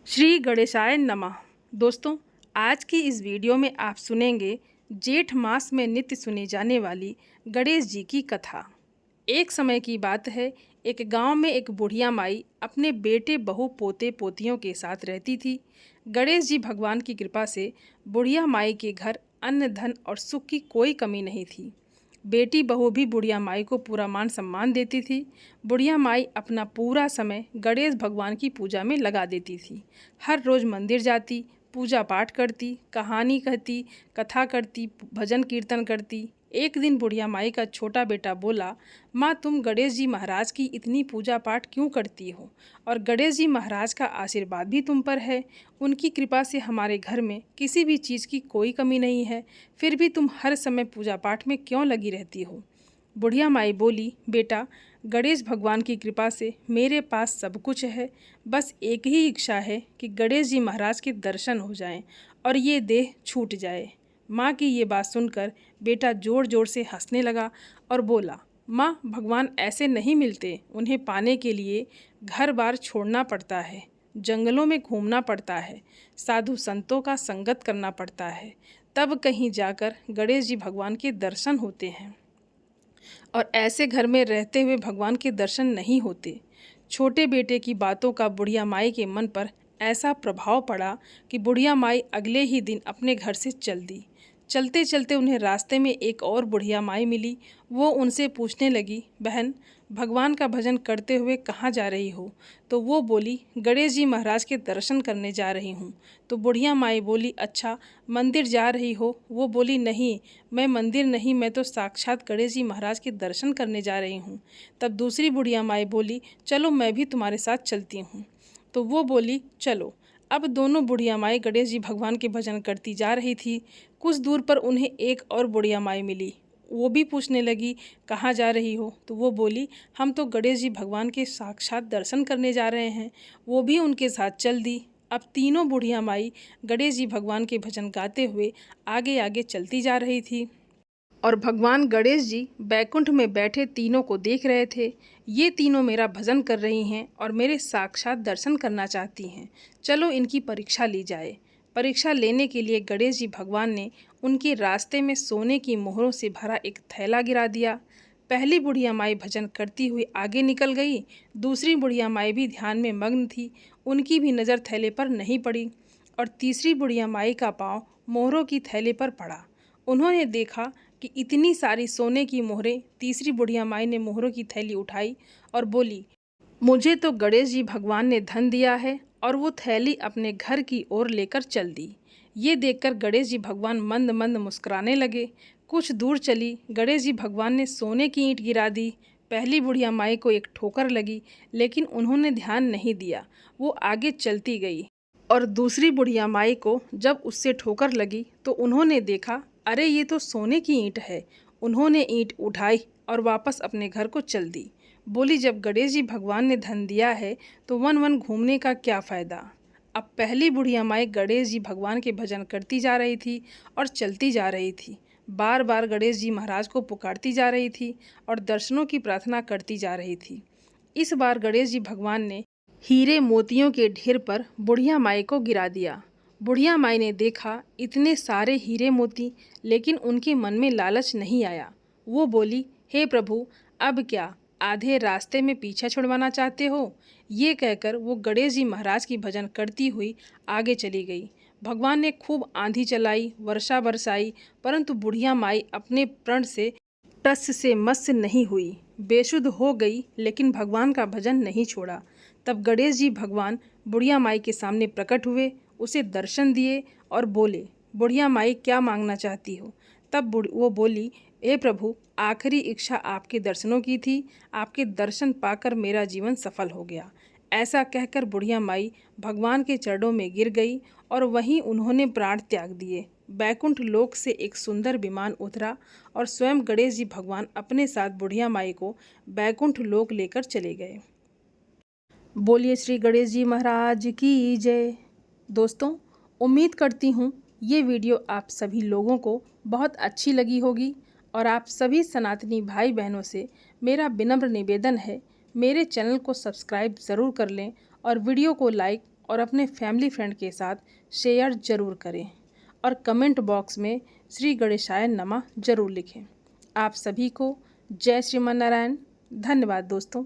श्री गणेशाय नमः। दोस्तों, आज की इस वीडियो में आप सुनेंगे जेठ मास में नित्य सुनी जाने वाली गणेश जी की कथा। एक समय की बात है, एक गांव में एक बुढ़िया माई अपने बेटे बहू पोते पोतियों के साथ रहती थी। गणेश जी भगवान की कृपा से बुढ़िया माई के घर अन्न धन और सुख की कोई कमी नहीं थी। बेटी बहू भी बुढ़िया माई को पूरा मान सम्मान देती थी। बुढ़िया माई अपना पूरा समय गणेश भगवान की पूजा में लगा देती थी। हर रोज़ मंदिर जाती, पूजा पाठ करती, कहानी कहती, कथा करती, भजन कीर्तन करती। एक दिन बुढ़िया माई का छोटा बेटा बोला, माँ तुम गणेश जी महाराज की इतनी पूजा पाठ क्यों करती हो? और गणेश जी महाराज का आशीर्वाद भी तुम पर है। उनकी कृपा से हमारे घर में किसी भी चीज़ की कोई कमी नहीं है, फिर भी तुम हर समय पूजा पाठ में क्यों लगी रहती हो? बुढ़िया माई बोली, बेटा गणेश भगवान की कृपा से मेरे पास सब कुछ है, बस एक ही इच्छा है कि गणेश जी महाराज के दर्शन हो जाएं और ये देह छूट जाए। माँ की ये बात सुनकर बेटा ज़ोर ज़ोर से हंसने लगा और बोला, माँ भगवान ऐसे नहीं मिलते, उन्हें पाने के लिए घर बार छोड़ना पड़ता है, जंगलों में घूमना पड़ता है, साधु संतों का संगत करना पड़ता है, तब कहीं जाकर गणेश जी भगवान के दर्शन होते हैं और ऐसे घर में रहते हुए भगवान के दर्शन नहीं होते। छोटे बेटे की बातों का बुढ़िया माई के मन पर ऐसा प्रभाव पड़ा कि बुढ़िया माई अगले ही दिन अपने घर से चल दी। चलते चलते उन्हें रास्ते में एक और बुढ़िया माई मिली। वो उनसे पूछने लगी, बहन भगवान का भजन करते हुए कहाँ जा रही हो? तो वो बोली, गणेश जी महाराज के दर्शन करने जा रही हूँ। तो बुढ़िया माई बोली, अच्छा मंदिर जा रही हो? वो बोली, नहीं मैं मंदिर नहीं, मैं तो साक्षात गणेश जी महाराज के दर्शन करने जा रही हूँ। तब दूसरी बुढ़िया माई बोली, चलो मैं भी तुम्हारे साथ चलती हूँ। तो वो बोली, चलो। अब दोनों बुढ़िया माई गणेश जी भगवान के भजन करती जा रही थी। कुछ दूर पर उन्हें एक और बुढ़िया माई मिली। वो भी पूछने लगी, कहाँ जा रही हो? तो वो बोली, हम तो गणेश जी भगवान के साक्षात दर्शन करने जा रहे हैं। वो भी उनके साथ चल दी। अब तीनों बुढ़िया माई गणेश जी भगवान के भजन गाते हुए आगे आगे चलती जा रही थी और भगवान गणेश जी बैकुंठ में बैठे तीनों को देख रहे थे। ये तीनों मेरा भजन कर रही हैं और मेरे साक्षात दर्शन करना चाहती हैं, चलो इनकी परीक्षा ली जाए। परीक्षा लेने के लिए गणेश जी भगवान ने उनके रास्ते में सोने की मोहरों से भरा एक थैला गिरा दिया। पहली बुढ़िया माई भजन करती हुई आगे निकल गई। दूसरी बुढ़िया माई भी ध्यान में मग्न थी, उनकी भी नज़र थैले पर नहीं पड़ी। और तीसरी बुढ़िया माई का पाँव मोहरों की थैले पर पड़ा। उन्होंने देखा कि इतनी सारी सोने की मोहरें। तीसरी बुढ़िया माई ने मोहरों की थैली उठाई और बोली, मुझे तो गणेश जी भगवान ने धन दिया है, और वो थैली अपने घर की ओर लेकर चल दी। ये देखकर गणेश जी भगवान मंद मंद मुस्कुराने लगे। कुछ दूर चली गणेश जी भगवान ने सोने की ईंट गिरा दी। पहली बुढ़िया माई को एक ठोकर लगी, लेकिन उन्होंने ध्यान नहीं दिया, वो आगे चलती गई। और दूसरी बुढ़िया माई को जब उससे ठोकर लगी तो उन्होंने देखा, अरे ये तो सोने की ईंट है। उन्होंने ईंट उठाई और वापस अपने घर को चल दी। बोली, जब गणेश जी भगवान ने धन दिया है तो वन वन घूमने का क्या फ़ायदा। अब पहली बुढ़िया माई गणेश जी भगवान के भजन करती जा रही थी और चलती जा रही थी। बार बार गणेश जी महाराज को पुकारती जा रही थी और दर्शनों की प्रार्थना करती जा रही थी। इस बार गणेश जी भगवान ने हीरे मोतियों के ढेर पर बुढ़िया माई को गिरा दिया। बुढ़िया माई ने देखा इतने सारे हीरे मोती, लेकिन उनके मन में लालच नहीं आया। वो बोली, हे प्रभु अब क्या आधे रास्ते में पीछा छुड़वाना चाहते हो? ये कहकर वो गणेश जी महाराज की भजन करती हुई आगे चली गई। भगवान ने खूब आंधी चलाई, वर्षा बरसाई, परंतु बुढ़िया माई अपने प्रण से टस से मस नहीं हुई, बेसुध हो गई, लेकिन भगवान का भजन नहीं छोड़ा। तब गणेश जी भगवान बुढ़िया माई के सामने प्रकट हुए, उसे दर्शन दिए और बोले, बुढ़िया माई क्या मांगना चाहती हो? तब वो बोली, हे प्रभु आखिरी इच्छा आपके दर्शनों की थी, आपके दर्शन पाकर मेरा जीवन सफल हो गया। ऐसा कहकर बुढ़िया माई भगवान के चरणों में गिर गई और वहीं उन्होंने प्राण त्याग दिए। बैकुंठ लोक से एक सुंदर विमान उतरा और स्वयं गणेश जी भगवान अपने साथ बुढ़िया माई को बैकुंठ लोक लेकर चले गए। बोलिए श्री गणेश जी महाराज की जय। दोस्तों, उम्मीद करती हूँ ये वीडियो आप सभी लोगों को बहुत अच्छी लगी होगी और आप सभी सनातनी भाई बहनों से मेरा विनम्र निवेदन है, मेरे चैनल को सब्सक्राइब ज़रूर कर लें और वीडियो को लाइक और अपने फैमिली फ्रेंड के साथ शेयर ज़रूर करें और कमेंट बॉक्स में श्री गणेशाय नमः ज़रूर लिखें। आप सभी को जय श्रीमन नारायण। धन्यवाद दोस्तों।